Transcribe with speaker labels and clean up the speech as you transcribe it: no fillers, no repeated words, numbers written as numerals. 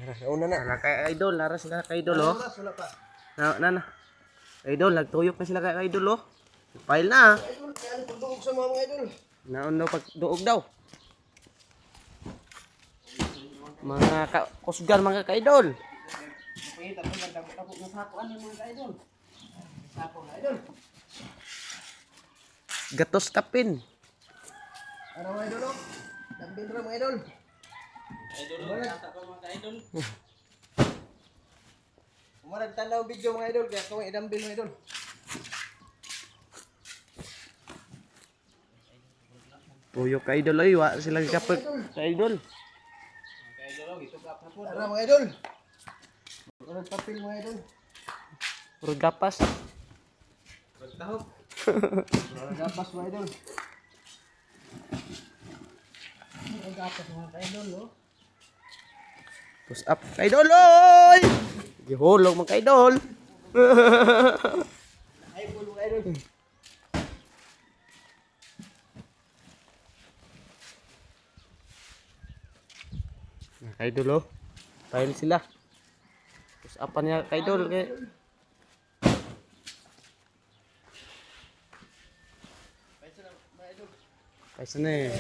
Speaker 1: Una na.
Speaker 2: Wala kay idol, lara sila kay idol oh.
Speaker 1: Wala pa.
Speaker 2: Na. Idol, nagtuyok na sila kay idol oh. File na.
Speaker 1: Idol, kaya pagduog sa mga idol.
Speaker 2: Naon daw pagduog daw. Mga kusgan mga ka-idol.
Speaker 1: Pakita ko nagdamo ng sakuan yung mga idol. Sako na idol.
Speaker 2: Gatos tapin.
Speaker 1: Ano mga idol? Dambil ra mga idol.
Speaker 3: Idol, nata pa mga idol.
Speaker 1: Umarag tanaw video mga idol kaya kung idambil mga idol.
Speaker 2: Tuyok ka-idol ay wa sila kapag ka-idol.
Speaker 3: Mga idol, ito ka pa po.
Speaker 1: Tara mga idol. Umarag papel mga idol.
Speaker 2: Puro gapas.
Speaker 3: Pagtahok.
Speaker 1: Umarag gapas mga idol. Umarag gapas mga idol oh.
Speaker 2: Push up ka-idol oy. Gihulog mga ka-idol.
Speaker 1: Ay pulo mga idol.
Speaker 2: Ka-idol oh. File sila. Push up niya ka-idol kay Paisa na eh.